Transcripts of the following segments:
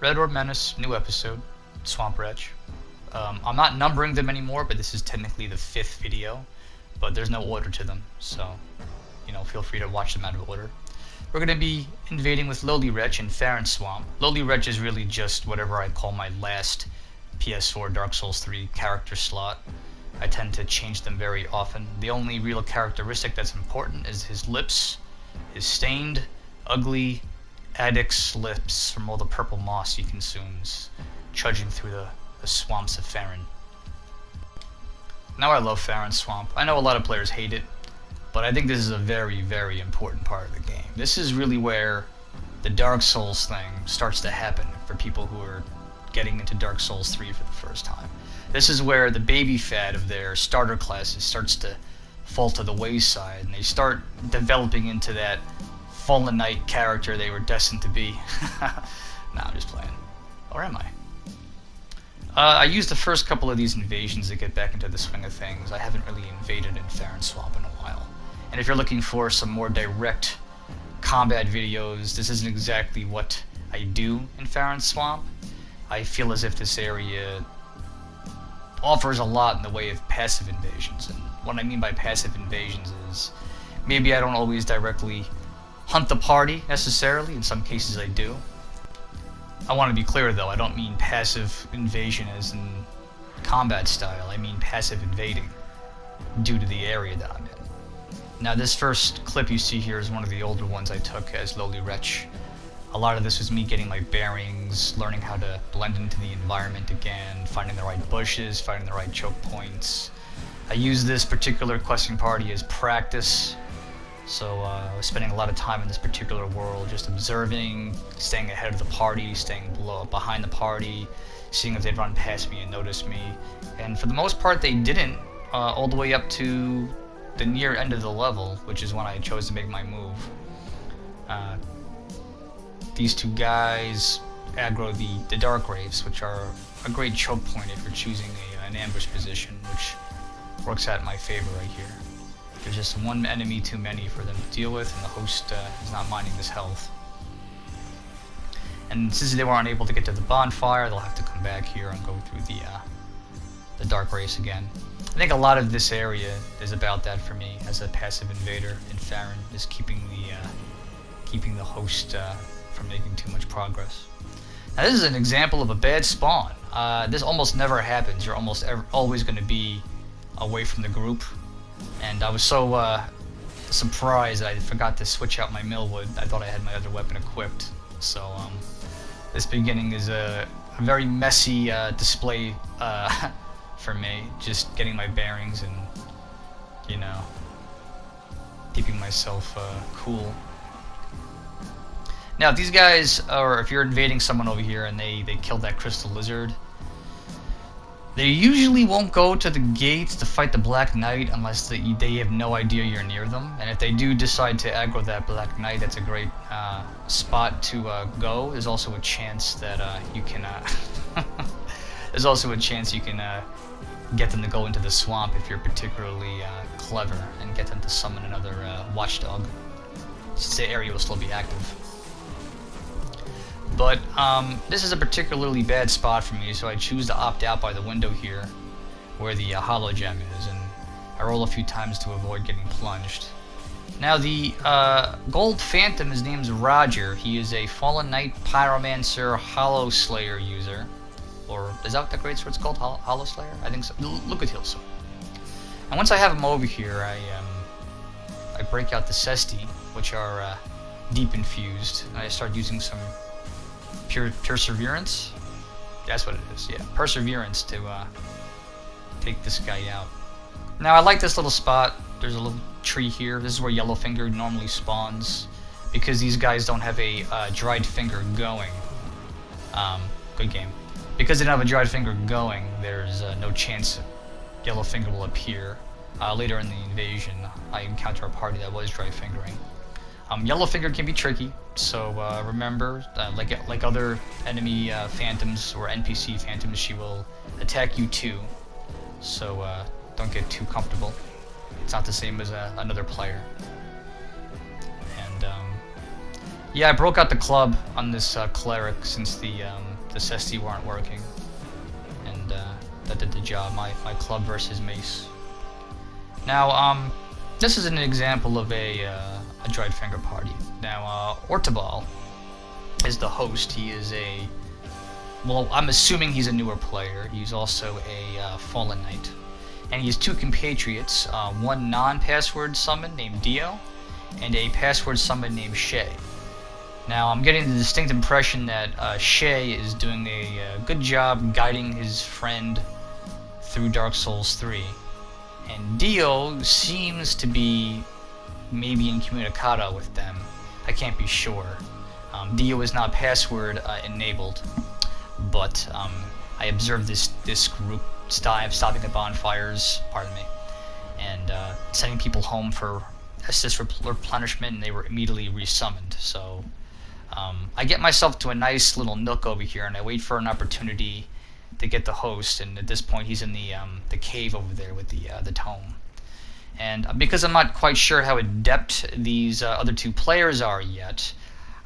Red Orb Menace, new episode, Swamp Wretch. I'm not numbering them anymore, but this is technically the 5th video, but there's no order to them, so, feel free to watch them out of order. We're going to be invading with Lowly Wretch in Farron Swamp. Lowly Wretch is really just whatever I call my last PS4 Dark Souls 3 character slot. I tend to change them very often. The only real characteristic that's important is his lips, his stained, ugly, addict's lips from all the purple moss he consumes, trudging through the swamps of Farron. Now I love Farron Swamp. I know a lot of players hate it, but I think this is a very, very important part of the game. This is really where the Dark Souls thing starts to happen for people who are getting into Dark Souls 3 for the first time. This is where the baby fad of their starter classes starts to fall to the wayside, and they start developing into that Fallen Knight character they were destined to be. Nah, I'm just playing. Or am I? I used the first couple of these invasions to get back into the swing of things. I haven't really invaded in Farron Swamp in a while. And if you're looking for some more direct combat videos, this isn't exactly what I do in Farron Swamp. I feel as if this area offers a lot in the way of passive invasions. And what I mean by passive invasions is maybe I don't always directly hunt the party necessarily. In some cases I do. I want to be clear though, I don't mean passive invasion as in combat style. I mean passive invading due to the area that I'm in. Now this first clip you see here is one of the older ones I took as Lowly Wretch. A lot of this was me getting my bearings, learning how to blend into the environment again, finding the right bushes, finding the right choke points. I used this particular questing party as practice, so I was spending a lot of time in this particular world just observing, staying ahead of the party, staying behind the party, seeing if they'd run past me and notice me. And for the most part they didn't, all the way up to the near end of the level, which is when I chose to make my move. These two guys aggro the Dark Graves, which are a great choke point if you're choosing an ambush position, which works out in my favor right here. There's just one enemy too many for them to deal with, and the host is not minding this health. And since they were unable to get to the bonfire, they'll have to come back here and go through the Dark Graves again. I think a lot of this area is about that for me as a passive invader in Farron, is keeping the host from making too much progress. Now this is an example of a bad spawn. This almost never happens. You're always going to be away from the group. And I was so surprised that I forgot to switch out my millwood. I thought I had my other weapon equipped. So this beginning is a very messy display for me. Just getting my bearings and, keeping myself cool. Now, if these guys, or if you're invading someone over here and they killed that crystal lizard, they usually won't go to the gates to fight the Black Knight unless they have no idea you're near them. And if they do decide to aggro that Black Knight, that's a great spot to go. There's also a chance that you can. There's also a chance you can get them to go into the swamp if you're particularly clever and get them to summon another watchdog, since the area will still be active. But this is a particularly bad spot for me, so I choose to opt out by the window here, where the hollow gem is, and I roll a few times to avoid getting plunged. Now the gold phantom, his name's Roger. He is a Fallen Knight Pyromancer Hollow Slayer user, or is that what the greatsword's called? Hollow Slayer? I think so. Look at Hilson. And once I have him over here, I break out the Cesti, which are deep infused, and I start using some Perseverance? That's what it is, yeah. Perseverance to take this guy out. Now I like this little spot. There's a little tree here. This is where Yellowfinger normally spawns, because these guys don't have a dried finger going. Good game. Because they don't have a dried finger going, there's no chance Yellowfinger will appear. Later in the invasion, I encounter a party that was dry fingering. Yellowfinger can be tricky, so remember, like other enemy phantoms or NPC phantoms, she will attack you too. So don't get too comfortable. It's not the same as another player. And Yeah, I broke out the club on this cleric since the SSD weren't working, and that did the job. My club versus mace. Now, this is an example of a Droid Finger party. Now, Ortobal is the host. He is well, I'm assuming he's a newer player. He's also a Fallen Knight. And he has two compatriots, one non-password summon named Dio, and a password summon named Shay. Now, I'm getting the distinct impression that Shay is doing a good job guiding his friend through Dark Souls 3. And Dio seems to be maybe incommunicado with them. I can't be sure. Dio is not password enabled, but I observed this group stopping at bonfires, pardon me, and sending people home for assist replenishment, and they were immediately resummoned. So I get myself to a nice little nook over here, and I wait for an opportunity to get the host. And at this point, he's in the cave over there with the tome. And because I'm not quite sure how adept these other two players are yet,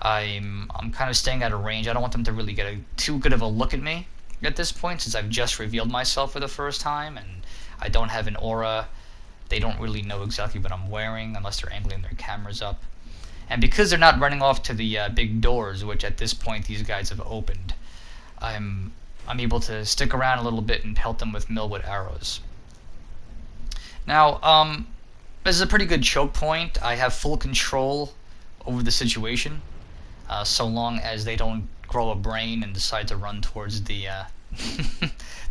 I'm kind of staying out of range. I don't want them to really get too good of a look at me at this point, since I've just revealed myself for the first time, and I don't have an aura. They don't really know exactly what I'm wearing unless they're angling their cameras up. And because they're not running off to the big doors, which at this point these guys have opened, I'm able to stick around a little bit and pelt them with millwood arrows. Now, this is a pretty good choke point. I have full control over the situation, so long as they don't grow a brain and decide to run towards the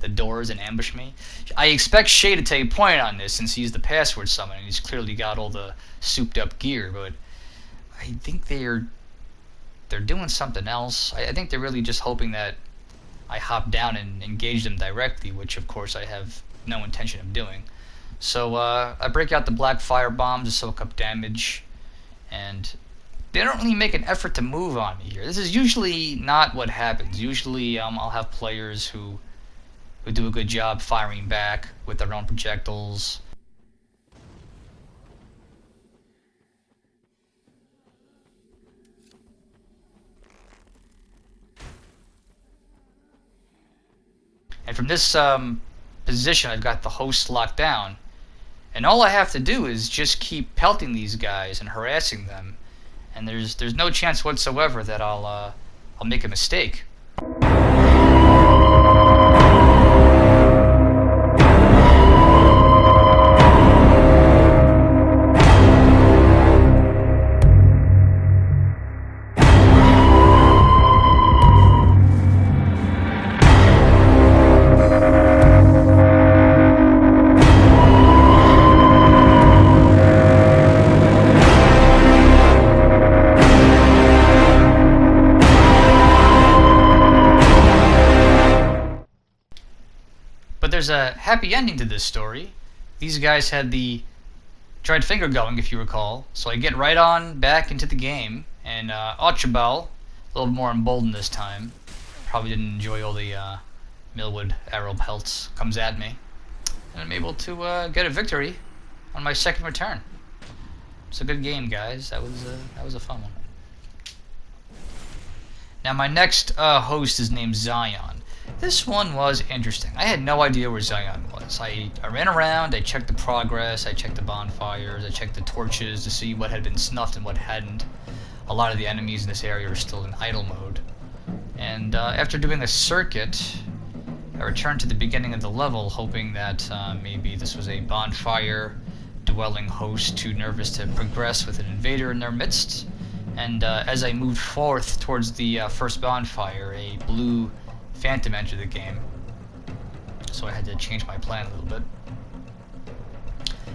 the doors and ambush me. I expect Shay to take point on this, since he's the password summon and he's clearly got all the souped up gear, but I think they're doing something else. I think they're really just hoping that I hop down and engage them directly, which of course I have no intention of doing. So I break out the black fire bombs to soak up damage, and they don't really make an effort to move on me here. This is usually not what happens. Usually I'll have players who do a good job firing back with their own projectiles. And from this position, I've got the host locked down, and all I have to do is just keep pelting these guys and harassing them, and there's no chance whatsoever that I'll make a mistake. There's a happy ending to this story. These guys had the Droid Finger going, if you recall, so I get right on back into the game, and Archibald, a little more emboldened this time, probably didn't enjoy all the millwood arrow pelts, comes at me, and I'm able to get a victory on my second return. It's a good game, guys. That was a fun one. Now my next host is named Zion. This one was interesting. I had no idea where Zion was. I ran around, I checked the progress, I checked the bonfires, I checked the torches to see what had been snuffed and what hadn't. A lot of the enemies in this area are still in idle mode. And after doing a circuit, I returned to the beginning of the level, hoping that maybe this was a bonfire dwelling host too nervous to progress with an invader in their midst. And as I moved forth towards the first bonfire, a blue Phantom entered the game, so I had to change my plan a little bit.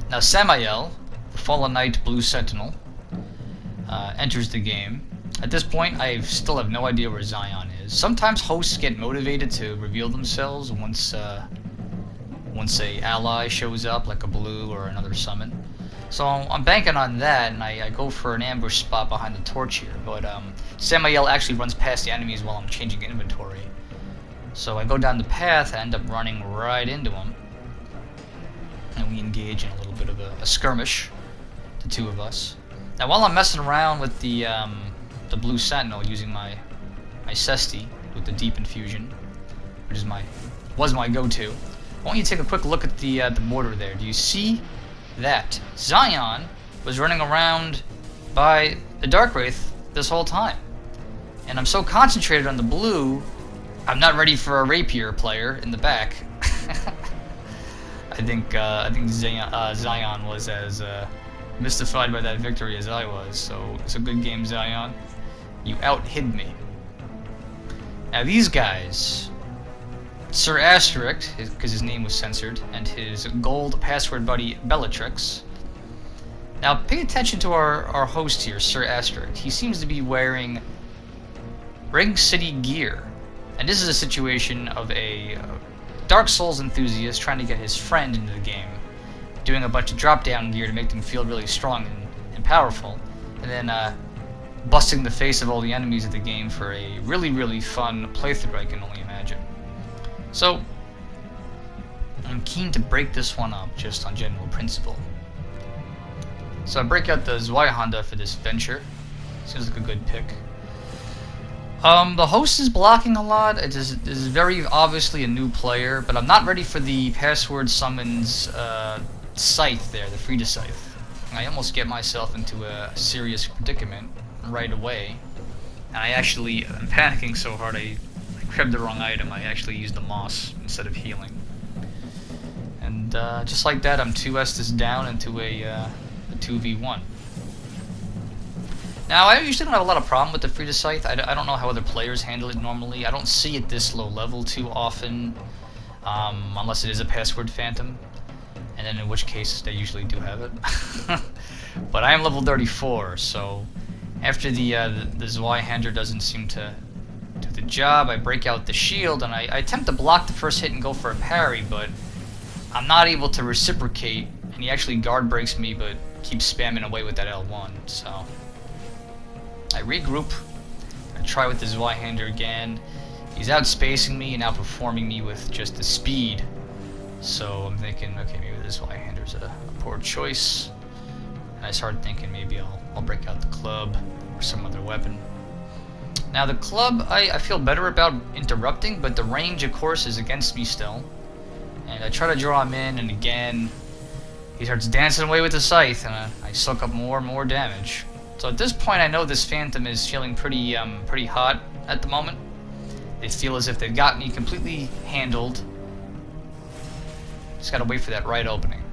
Now Samael, the Fallen Knight Blue Sentinel, enters the game. At this point, I still have no idea where Zion is. Sometimes hosts get motivated to reveal themselves once a ally shows up, like a blue or another summon. So I'm banking on that, and I go for an ambush spot behind the torch here, but Samael actually runs past the enemies while I'm changing inventory. So I go down the path, I end up running right into him, and we engage in a little bit of a skirmish, the two of us. Now while I'm messing around with the the blue sentinel using my Cesti with the deep infusion, which is was my go-to. Why don't you take a quick look at the border there? Do you see that? Zion was running around by the Dark Wraith this whole time, and I'm so concentrated on the blue, I'm not ready for a rapier player in the back. I think Zion was as mystified by that victory as I was. So it's a good game, Zion. You out-hid me. Now these guys, Sir Asterisk, because his name was censored, and his gold password buddy Bellatrix. Now pay attention to our host here, Sir Asterisk. He seems to be wearing Ring City gear, and this is a situation of a Dark Souls enthusiast trying to get his friend into the game, doing a bunch of drop-down gear to make them feel really strong and powerful, and then busting the face of all the enemies of the game for a really, really fun playthrough, I can only imagine. So, I'm keen to break this one up just on general principle. So I break out the Zweihander for this venture. Seems like a good pick. The host is blocking a lot. It is very obviously a new player, but I'm not ready for the password summons scythe there, the Frida scythe. I almost get myself into a serious predicament right away, and I'm panicking so hard I grabbed the wrong item. I actually used the moss instead of healing, and just like that, I'm 2 Estus down into a 2v1. Now, I usually don't have a lot of problem with the Frida scythe. I don't know how other players handle it normally. I don't see it this low level too often, unless it is a password phantom, and then in which case they usually do have it. But I am level 34, so after the Zweihander doesn't seem to do the job, I break out the shield and I attempt to block the first hit and go for a parry, but I'm not able to reciprocate, and he actually guard breaks me but keeps spamming away with that L1, so I regroup. I try with the Zweihander again. He's outspacing me and outperforming me with just the speed, so I'm thinking, okay, maybe the Zweihander's a poor choice. And I started thinking maybe I'll break out the club or some other weapon. Now the club I feel better about interrupting, but the range of course is against me still. And I try to draw him in, and again he starts dancing away with the scythe, and I suck up more and more damage. So at this point I know this phantom is feeling pretty hot at the moment. They feel as if they've got me completely handled. Just gotta wait for that right opening.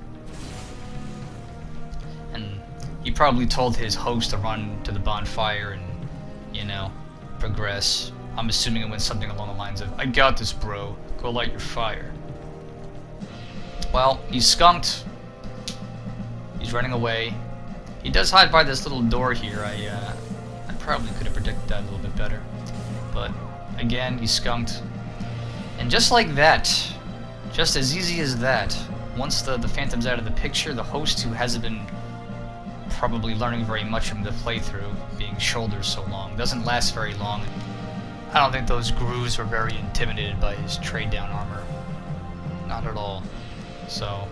And he probably told his host to run to the bonfire and, you know, progress. I'm assuming it went something along the lines of, "I got this, bro. Go light your fire." Well, he's skunked. He's running away. He does hide by this little door here. I probably could have predicted that a little bit better. But again, he's skunked. And just like that, just as easy as that, once the phantom's out of the picture, the host, who hasn't been probably learning very much from the playthrough, being shoulders so long, doesn't last very long. I don't think those grooves were very intimidated by his trade down armor. Not at all. So,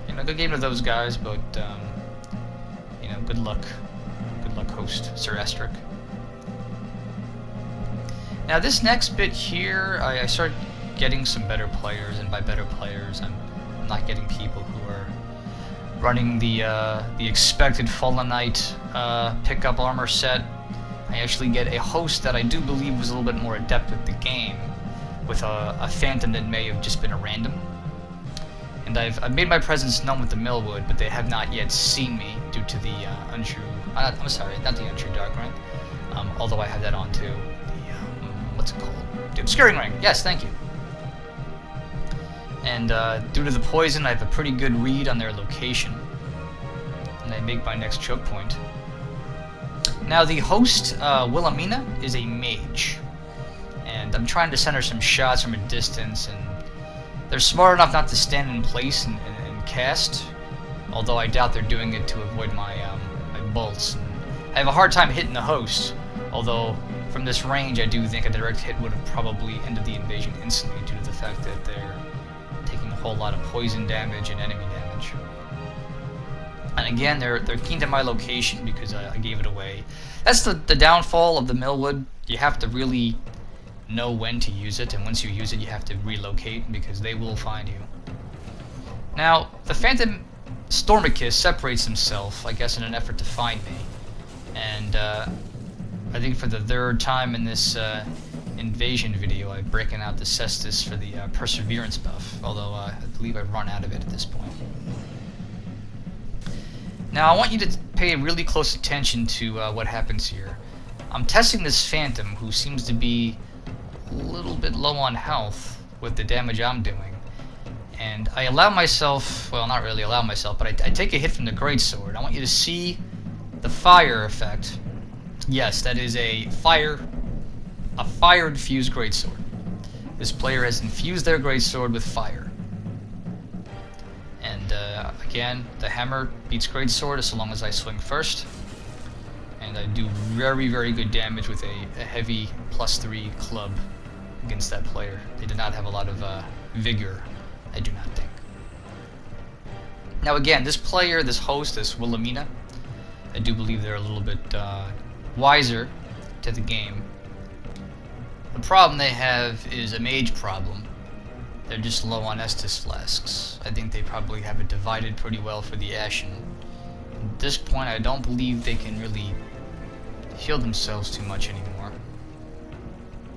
you know, good game to those guys, but you know, good luck. Good luck, host, Sir Asterisk. Now this next bit here, I start getting some better players, and by better players, I'm not getting people who are running the expected Fallen Knight pickup armor set. I actually get a host that I do believe was a little bit more adept with the game, with a phantom that may have just been a random. And I've made my presence known with the Millwood, but they have not yet seen me due to the untrue. I'm sorry, not the untrue Dark Ring. Although I have that on too. The what's it called? The Obscuring Ring. Yes, thank you. And due to the poison, I have a pretty good read on their location, and I make my next choke point. Now the host, Wilhelmina, is a mage, and I'm trying to send her some shots from a distance, and they're smart enough not to stand in place and cast, although I doubt they're doing it to avoid my my bolts. And I have a hard time hitting the host, although from this range I do think a direct hit would have probably ended the invasion instantly due to the fact that they're taking a whole lot of poison damage and enemy damage. And again, they're keen to my location because I gave it away. That's the downfall of the Millwood. You have to really know when to use it, and once you use it, you have to relocate because they will find you. Now, the Phantom Stormicus separates himself, I guess, in an effort to find me. And I think for the third time in this invasion video, I'm breaking out the Cestus for the Perseverance buff, although I believe I've run out of it at this point. Now, I want you to pay really close attention to what happens here. I'm testing this Phantom, who seems to be a little bit low on health with the damage I'm doing. And I allow myself, well, not really allow myself, but I take a hit from the Greatsword. I want you to see the fire effect. Yes, that is a fire-infused Greatsword. This player has infused their Greatsword with fire. And again, the hammer beats Greatsword so long as I swing first. And I do very, very good damage with a heavy +3 club against that player. They did not have a lot of vigor, I do not think. Now again, this player, this host, this Wilhelmina, I do believe they're a little bit wiser to the game. The problem they have is a mage problem. They're just low on Estus flasks. I think they probably have it divided pretty well for the Ashen. At this point, I don't believe they can really heal themselves too much anymore.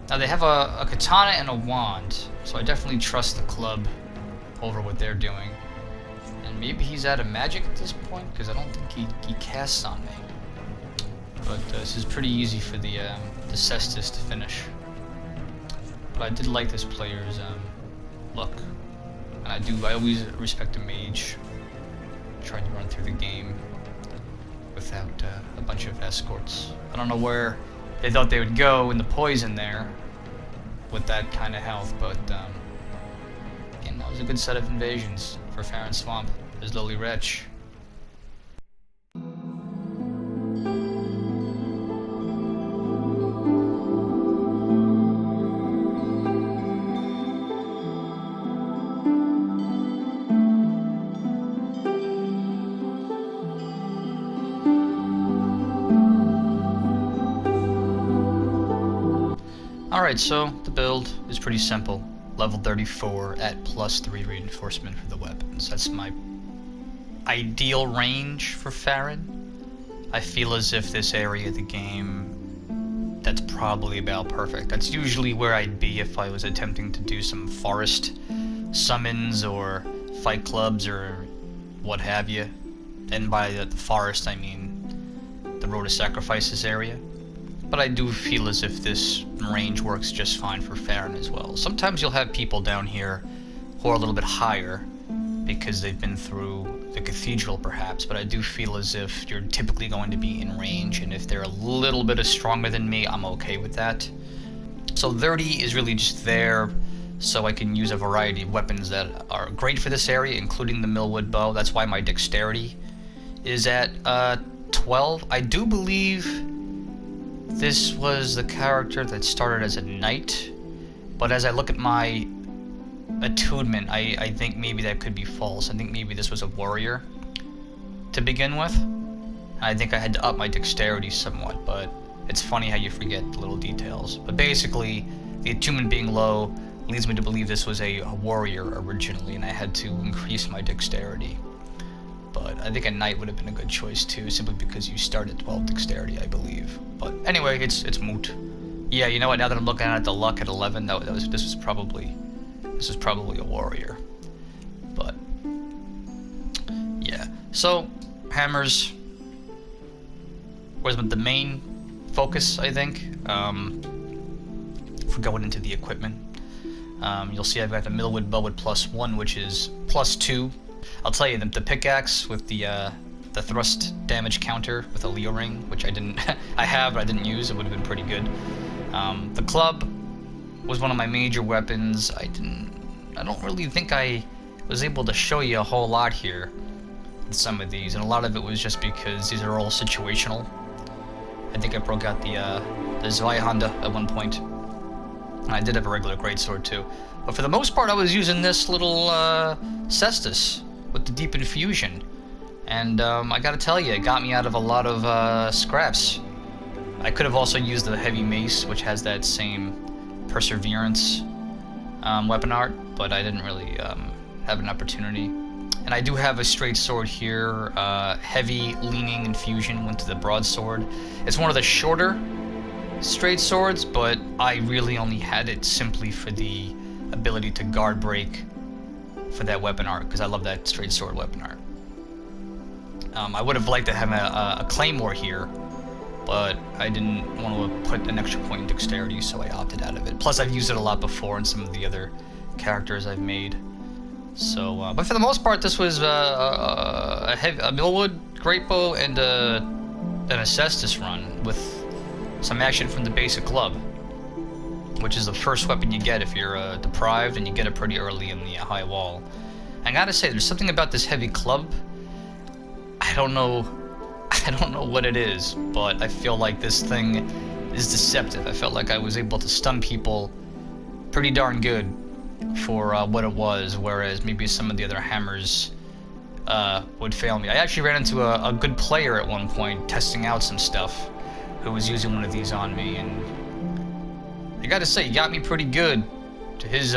Now they have a katana and a wand, so I definitely trust the club over what they're doing. And maybe he's out of magic at this point, because I don't think he casts on me. But this is pretty easy for the Cestus to finish. But I did like this player's look, and I always respect a mage trying to run through the game without a bunch of escorts. I don't know where they thought they would go in the poison there with that kind of health, but again, that was a good set of invasions for Farron Swamp. There's lowly Wretch. Alright, so the build is pretty simple. Level 34 at +3 reinforcement for the weapons. That's my ideal range for Farron. I feel as if this area of the game, that's probably about perfect. That's usually where I'd be if I was attempting to do some forest summons or fight clubs or what have you. And by the forest, I mean the Road to Sacrifices area. But I do feel as if this range works just fine for Farron as well. Sometimes you'll have people down here who are a little bit higher because they've been through the cathedral perhaps, but I do feel as if you're typically going to be in range, and if they're a little bit stronger than me, I'm okay with that. So 30 is really just there so I can use a variety of weapons that are great for this area, including the Millwood bow. That's why my dexterity is at 12. I do believe this was the character that started as a knight, but as I look at my attunement, I think maybe that could be false. I think maybe this was a warrior to begin with. I think I had to up my dexterity somewhat, but it's funny how you forget the little details. But basically, the attunement being low leads me to believe this was a warrior originally, and I had to increase my dexterity. But I think a knight would have been a good choice too, simply because you start at 12 dexterity, I believe. But anyway, it's moot. Yeah, you know what? Now that I'm looking at the luck at 11, this was probably a warrior. But yeah, so hammers was the main focus, I think. For going into the equipment, you'll see I've got the Millwood bow with +1, which is +2. I'll tell you, the pickaxe with the thrust damage counter with a Leo ring, which I didn't, I have, but I didn't use. It would have been pretty good. The club was one of my major weapons. I don't really think I was able to show you a whole lot here with some of these, and a lot of it was just because these are all situational. I think I broke out the Zweihanda at one point, and I did have a regular greatsword too. But for the most part, I was using this little Cestus with the deep infusion, And I gotta tell you, it got me out of a lot of scraps. I could have also used the heavy mace, which has that same perseverance weapon art, but I didn't really have an opportunity. And I do have a straight sword here, heavy leaning infusion went to the broadsword. It's one of the shorter straight swords, but I really only had it simply for the ability to guard break for that weapon art, because I love that straight sword weapon art. I would have liked to have a claymore here, but I didn't want to put an extra point in dexterity, so I opted out of it. Plus, I've used it a lot before in some of the other characters I've made. So, but for the most part, this was a Millwood Greatbow and an Acestus run with some action from the basic club, which is the first weapon you get if you're deprived, and you get it pretty early in the high wall. I gotta say, there's something about this heavy club. I don't know what it is, but I feel like this thing is deceptive. I felt like I was able to stun people pretty darn good for what it was, whereas maybe some of the other hammers would fail me. I actually ran into a good player at one point testing out some stuff who was using one of these on me, and I gotta say, he got me pretty good. His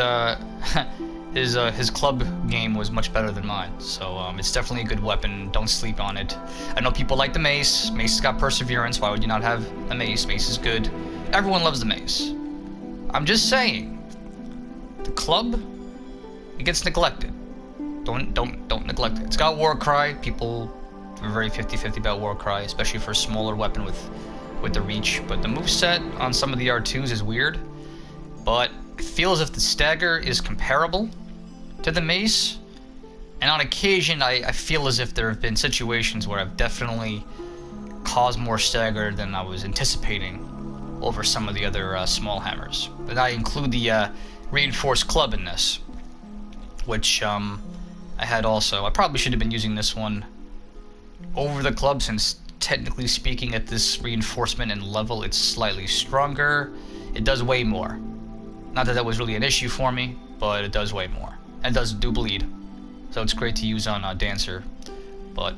his club game was much better than mine, so it's definitely a good weapon. Don't sleep on it. I know people like the mace. Mace has got perseverance. Why would you not have a mace? Mace is good. Everyone loves the mace. I'm just saying, the club, it gets neglected. Don't neglect it. It's got Warcry. People are very 50-50 about Warcry, especially for a smaller weapon with the reach. But the moveset on some of the R2s is weird, but it feels as if the stagger is comparable to the mace, and on occasion I feel as if there have been situations where I've definitely caused more stagger than I was anticipating over some of the other small hammers. But I include the reinforced club in this, which I had also. I probably should have been using this one over the club, since technically speaking at this reinforcement and level it's slightly stronger. It does weigh more. Not that that was really an issue for me, but it does weigh more. And does do bleed. So it's great to use on Dancer. But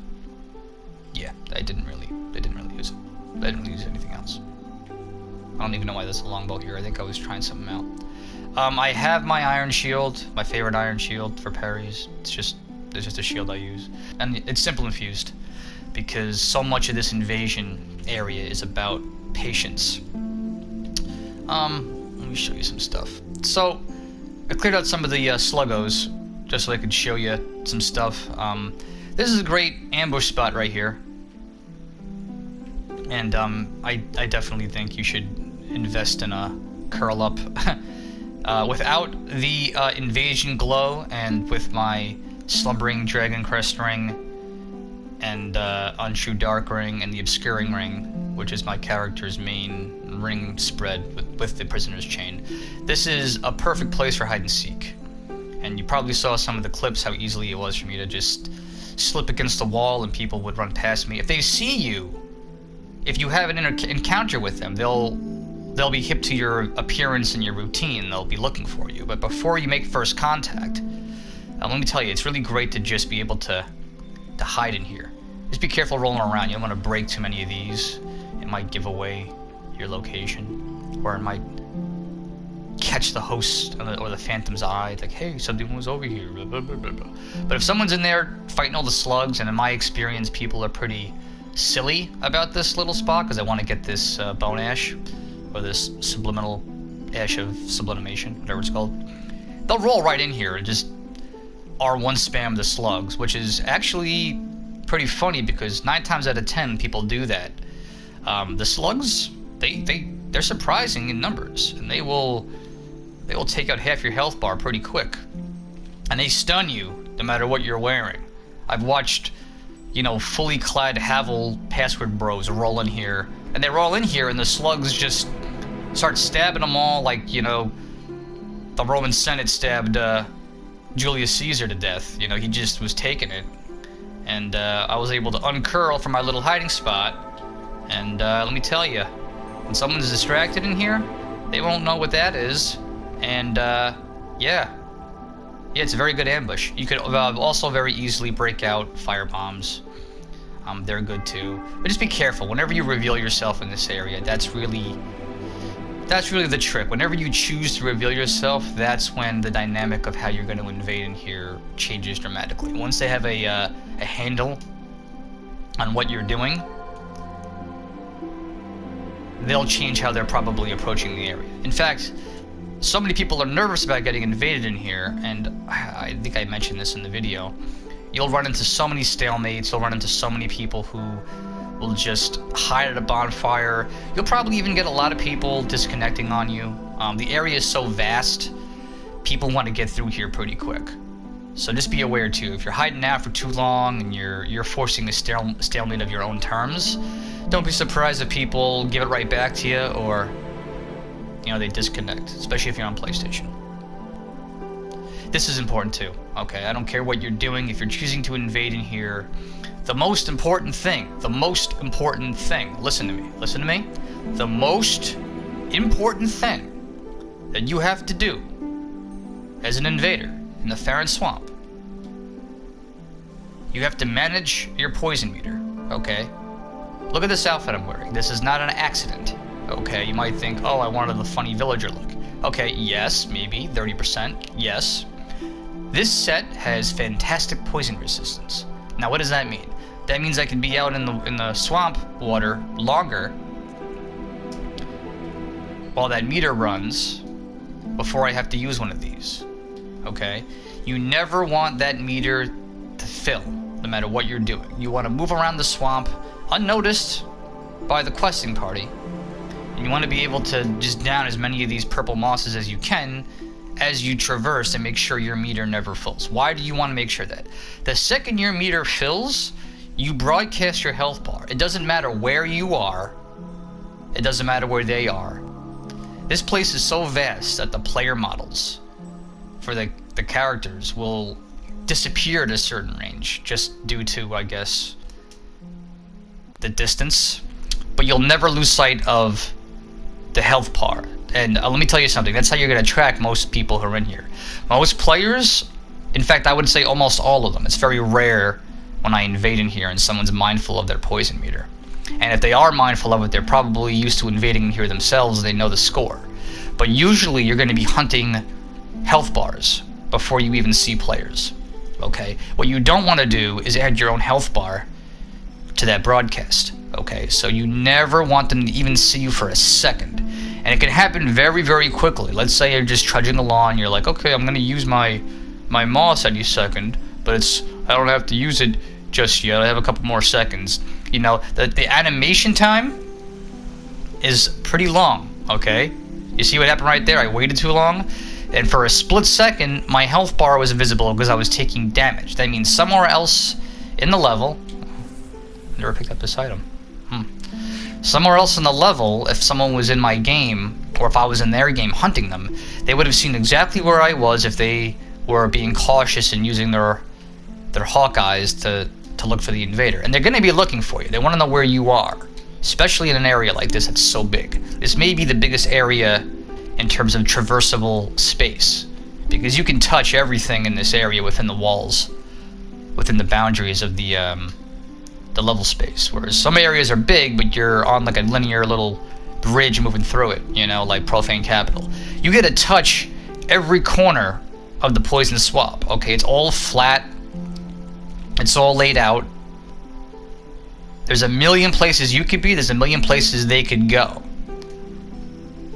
yeah, I didn't really use it. I didn't really use anything else. I don't even know why there's a longbow here. I think I was trying something out. I have my iron shield, my favorite iron shield for parries. It's just a shield I use. And it's simple infused, because so much of this invasion area is about patience. Let me show you some stuff. So, I cleared out some of the sluggos, just so I could show you some stuff. This is a great ambush spot right here. And I definitely think you should invest in a curl up. Without the invasion glow, and with my slumbering dragon crest ring, and untrue dark ring, and the obscuring ring, which is my character's main ring spread with the prisoner's chain. This is a perfect place for hide and seek. And you probably saw some of the clips how easily it was for me to just slip against the wall and people would run past me. If they see you, if you have an encounter with them, they'll be hip to your appearance and your routine. They'll be looking for you. But before you make first contact, let me tell you, it's really great to just be able to hide in here. Just be careful rolling around. You don't want to break too many of these. It might give away your location, or it might catch the host or the phantom's eye, like, hey, something was over here, blah, blah, blah, blah, blah. But if someone's in there fighting all the slugs, and in my experience people are pretty silly about this little spot because I want to get this bone ash, or this subliminal ash of sublimation, whatever it's called, they'll roll right in here and just R1 spam the slugs, which is actually pretty funny because 9 times out of 10 people do that. The slugs, they're surprising in numbers, and they will take out half your health bar pretty quick, and they stun you no matter what you're wearing. I've watched, you know, fully clad Havel password bros roll in here, and they roll in here and the slugs just start stabbing them all like, you know, the Roman Senate stabbed Julius Caesar to death. You know, he just was taking it, and I was able to uncurl from my little hiding spot, and let me tell you, when someone's distracted in here, they won't know what that is, and yeah, Yeah, it's a very good ambush. You could also very easily break out fire bombs. They're good too. But just be careful. Whenever you reveal yourself in this area, that's really the trick. Whenever you choose to reveal yourself, that's when the dynamic of how you're going to invade in here changes dramatically. Once they have a handle on what you're doing, they'll change how they're probably approaching the area. In fact, so many people are nervous about getting invaded in here, and I think I mentioned this in the video. You'll run into so many stalemates, you'll run into so many people who will just hide at a bonfire. You'll probably even get a lot of people disconnecting on you. The area is so vast, people want to get through here pretty quick. So just be aware too, if you're hiding out for too long and you're forcing a stalemate of your own terms, don't be surprised if people give it right back to you, or they disconnect, especially if you're on PlayStation. This is important too, okay? I don't care what you're doing. If you're choosing to invade in here, the most important thing, listen to me, the most important thing that you have to do as an invader in the Farron Swamp, you have to manage your poison meter, okay? Look at this outfit I'm wearing. This is not an accident, okay? You might think, oh, I wanted the funny villager look. Okay, yes, maybe, 30%, yes. This set has fantastic poison resistance. Now, what does that mean? That means I can be out in the swamp water longer while that meter runs before I have to use one of these, okay? You never want that meter to fill, no matter what you're doing. You want to move around the swamp unnoticed by the questing party, and you want to be able to just down as many of these purple mosses as you can as you traverse and make sure your meter never fills. Why do you want to make sure that? The second your meter fills, you broadcast your health bar. It doesn't matter where you are. It doesn't matter where they are. This place is so vast that the player models for the characters will disappear at a certain range just due to, I guess, the distance. But you'll never lose sight of the health bar. And let me tell you something, that's how you're going to track most people who are in here. Most players, in fact, I would say almost all of them. It's very rare when I invade in here and someone's mindful of their poison meter. And if they are mindful of it, they're probably used to invading in here themselves and they know the score. But usually you're going to be hunting health bars before you even see players. Okay? What you don't want to do is add your own health bar to that broadcast. Okay? So you never want them to even see you for a second. And it can happen very, very quickly. Let's say you're just trudging along, you're like, okay, I'm going to use my moss any second, but I don't have to use it just yet. I have a couple more seconds. The animation time is pretty long, okay? You see what happened right there? I waited too long, and for a split second, my health bar was invisible because I was taking damage. That means somewhere else in the level... Never picked up this item. Somewhere else in the level, if someone was in my game, or if I was in their game hunting them, they would have seen exactly where I was if they were being cautious and using their hawk eyes to look for the invader. And they're going to be looking for you. They want to know where you are, especially in an area like this that's so big. This may be the biggest area in terms of traversable space, because you can touch everything in this area within the walls, within the boundaries of the level space, whereas some areas are big, but you're on like a linear little bridge moving through it, like Profane Capital. You get to touch every corner of the poison swamp, okay? It's all flat, it's all laid out. There's a million places you could be, there's a million places they could go.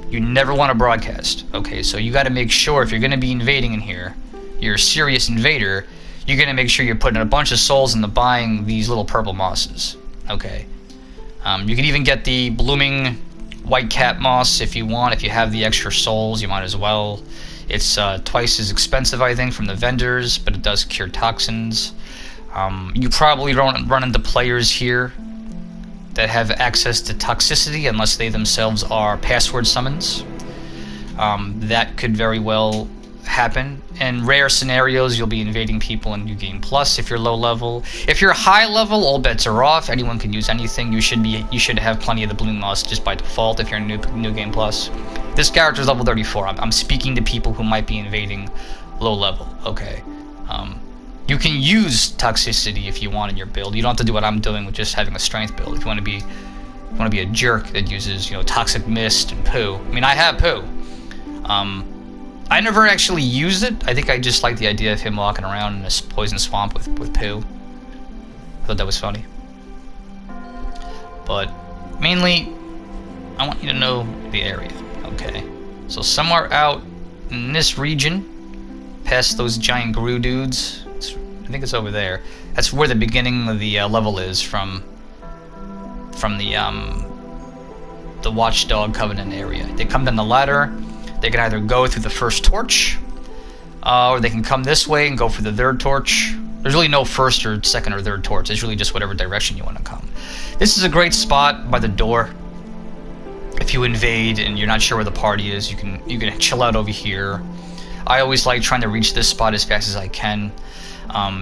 You never want to broadcast, okay? So you got to make sure, if you're going to be invading in here, you're a serious invader, you're going to make sure you're putting a bunch of souls into buying these little purple mosses, okay? You can even get the blooming white cat moss if you want. If you have the extra souls, you might as well. It's twice as expensive, I think, from the vendors, but it does cure toxins. You probably run into players here that have access to toxicity unless they themselves are password summons. That could very well happen. In rare scenarios, you'll be invading people in New Game Plus if you're low level. If you're high level, all bets are off. Anyone can use anything. You should have plenty of the blue moss just by default if you're in New Game Plus. This character's level 34. I'm speaking to people who might be invading Low level, okay. You can use toxicity if you want in your build. You don't have to do what I'm doing with just having a strength build. If you want to be a jerk that uses, you know, toxic mist and poo. I mean, I have poo. I never actually used it. I think I just like the idea of him walking around in a poison swamp with poo. I thought that was funny. But mainly, I want you to know the area, okay? So somewhere out in this region, past those giant Gru dudes, I think it's over there. That's where the beginning of the level is from the Watchdog Covenant area. They come down the ladder. They can either go through the first torch, or they can come this way and go for the third torch. There's really no first or second or third torch. It's really just whatever direction you want to come. This is a great spot by the door. If you invade and you're not sure where the party is, you can chill out over here. I always like trying to reach this spot as fast as I can.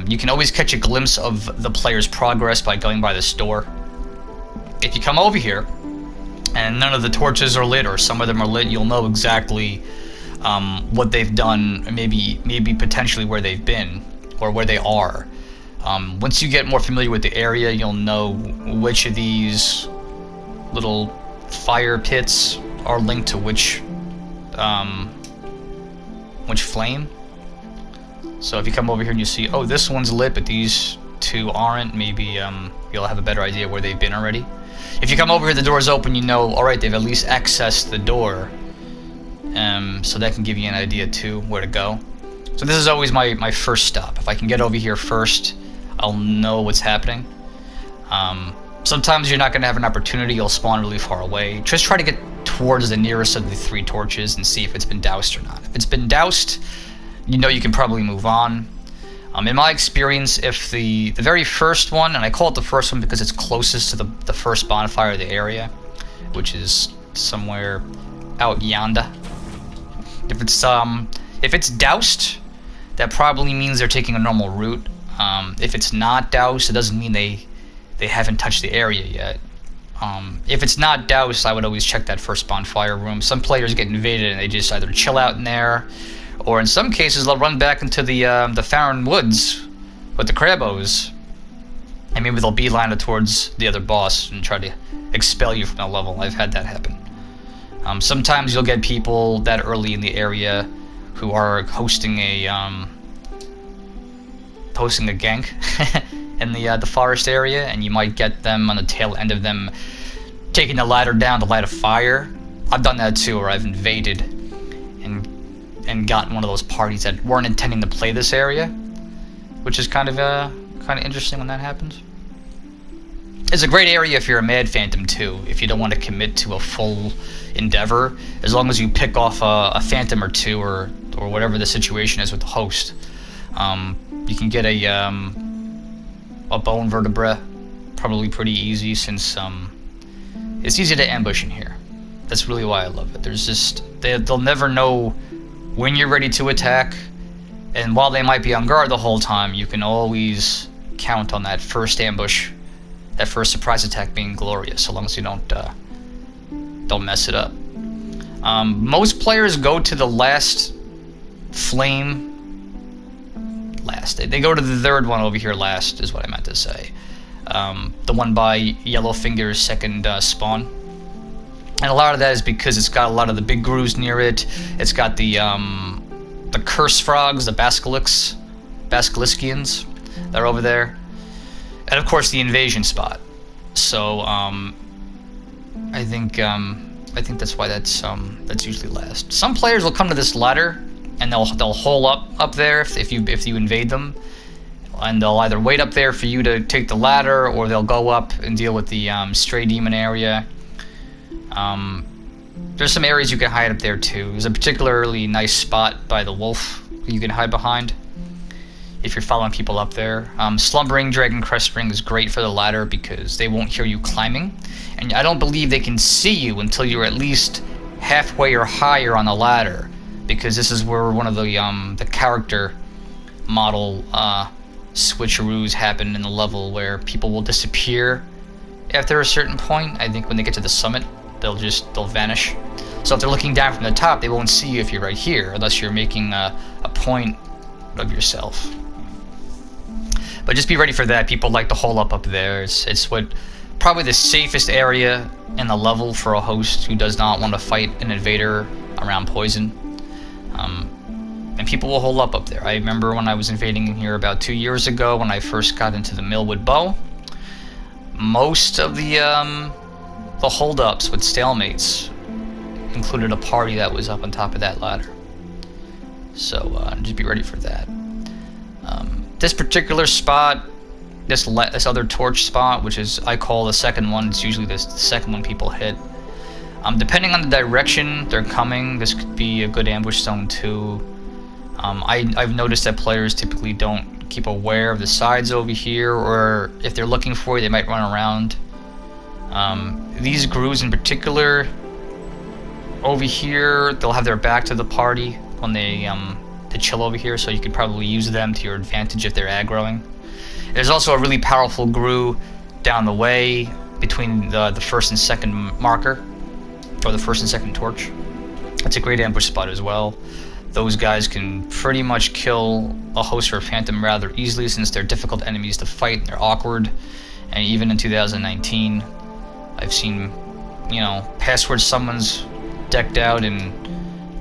You can always catch a glimpse of the player's progress by going by this door. If you come over here and none of the torches are lit, or some of them are lit, you'll know exactly what they've done, maybe potentially where they've been or where they are. Once you get more familiar with the area, you'll know which of these little fire pits are linked to which flame. So if you come over here and you see, oh, this one's lit, but these two aren't, maybe you'll have a better idea where they've been already. If you come over here, the door's open, you know, alright, they've at least accessed the door. So that can give you an idea too, where to go. So this is always my first stop. If I can get over here first, I'll know what's happening. Sometimes you're not going to have an opportunity, you'll spawn really far away. Just try to get towards the nearest of the three torches and see if it's been doused or not. If it's been doused, you know you can probably move on. In my experience, if the very first one, and I call it the first one because it's closest to the first bonfire of the area, which is somewhere out yonder. If it's doused, that probably means they're taking a normal route. If it's not doused, it doesn't mean they haven't touched the area yet. If it's not doused, I would always check that first bonfire room. Some players get invaded and they just either chill out in there, or in some cases they'll run back into the Farron Woods with the Crabos, and maybe they'll beeline it towards the other boss and try to expel you from the level. I've had that happen. Sometimes you'll get people that early in the area who are hosting a gank in the forest area, and you might get them on the tail end of them taking the ladder down to light a fire. I've done that too, where I've invaded and gotten one of those parties that weren't intending to play this area, which is kind of interesting when that happens. It's a great area if you're a Mad Phantom too, if you don't want to commit to a full endeavor, as long as you pick off a Phantom or two, or whatever the situation is with the host. You can get a bone vertebra probably pretty easy, since it's easy to ambush in here. That's really why I love it. There's just they'll never know when you're ready to attack, and while they might be on guard the whole time, you can always count on that first ambush, that first surprise attack being glorious, so long as you don't mess it up. Most players go to the last flame last. They go to the third one over here last, is what I meant to say. The one by Yellowfinger's second spawn. And a lot of that is because it's got a lot of the big grooves near it. It's got the curse frogs, the basiliscians, they're over there. And of course the invasion spot. So I think that's why that's usually last. Some players will come to this ladder and they'll hole up there if you invade them, and they'll either wait up there for you to take the ladder, or they'll go up and deal with the stray demon area. There's some areas you can hide up there too. There's a particularly nice spot by the wolf you can hide behind if you're following people up there. Slumbering Dragon Crest Spring is great for the ladder because they won't hear you climbing, and I don't believe they can see you until you're at least halfway or higher on the ladder, because this is where one of the character model switcheroos happen in the level, where people will disappear after a certain point. I think when they get to the summit, they'll vanish. So if they're looking down from the top, they won't see you if you're right here, unless you're making a point of yourself. But just be ready for that. People like to hole up there. It's what probably the safest area in the level for a host who does not want to fight an invader around poison. And people will hole up there. I remember when I was invading in here about 2 years ago, when I first got into the Millwood Bow, most of the holdups with stalemates included a party that was up on top of that ladder. So just be ready for that. This particular spot, this other torch spot, which is I call the second one, it's usually the second one people hit. Depending on the direction they're coming, this could be a good ambush zone too. I've noticed that players typically don't keep aware of the sides over here, or if they're looking for you, they might run around. These grooves in particular, over here, they'll have their back to the party when they chill over here, so you could probably use them to your advantage if they're aggroing. There's also a really powerful groove down the way between the first and second marker, or the first and second torch. That's a great ambush spot as well. Those guys can pretty much kill a host or a phantom rather easily, since they're difficult enemies to fight and they're awkward. And even in 2019, I've seen, you know, password summons decked out in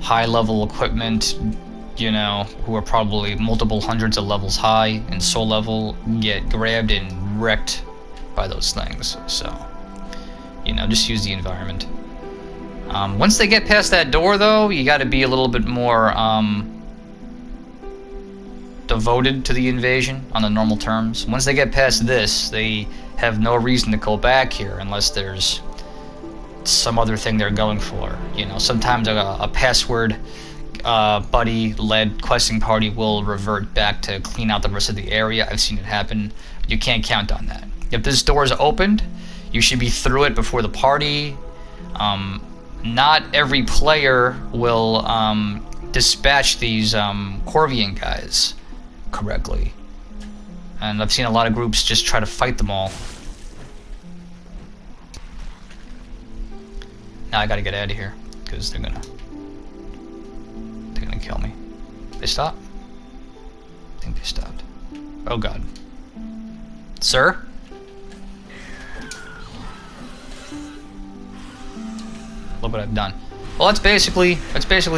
high-level equipment, you know, who are probably multiple hundreds of levels high in soul level, get grabbed and wrecked by those things. So, you know, just use the environment. Once they get past that door, though, you got to be a little bit more devoted to the invasion on the normal terms. Once they get past this, they have no reason to go back here unless there's some other thing they're going for. You know, sometimes a password buddy-led questing party will revert back to clean out the rest of the area. I've seen it happen. You can't count on that. If this door is opened, you should be through it before the party. Not every player will dispatch these Corvian guys correctly. And I've seen a lot of groups just try to fight them all. Now I gotta get out of here, because they're gonna kill me. They stopped? I think they stopped. Oh god. Sir? Look what I've done. Well, that's basically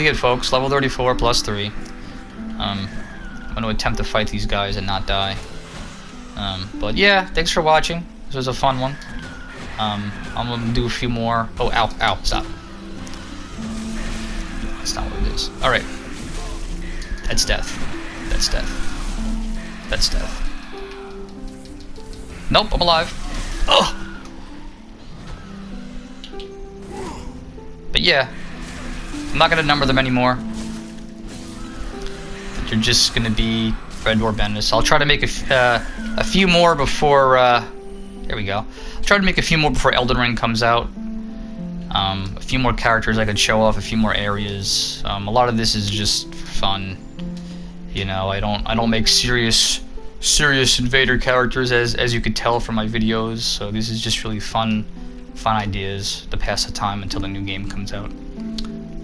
it, folks. Level 34 plus 3. I'm going to attempt to fight these guys and not die. But yeah, thanks for watching. This was a fun one. I'm going to do a few more. Oh, ow, ow, stop. That's not what it is. Alright. That's death. That's death. That's death. Nope, I'm alive. Ugh! But yeah, I'm not going to number them anymore. You're just going to be Red Orb Menace. I'll try to make a few more before, there we go. I'll try to make a few more before Elden Ring comes out. A few more characters I could show off, a few more areas. A lot of this is just fun. You know, I don't make serious invader characters, as you could tell from my videos. So this is just really fun ideas to pass the time until the new game comes out.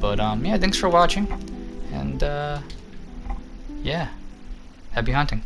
But yeah, thanks for watching, and yeah, happy hunting.